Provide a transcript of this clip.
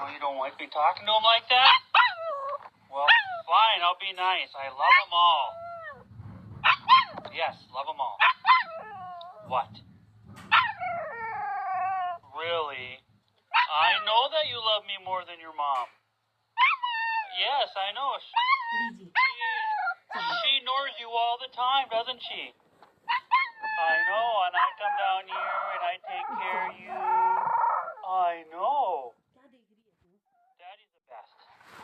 No, you don't like me talking to them like that? Well, fine, I'll be nice. I love them all. Yes, love them all. What? Really? I know that you love me more than your mom. Yes, I know. She ignores you all the time, doesn't she?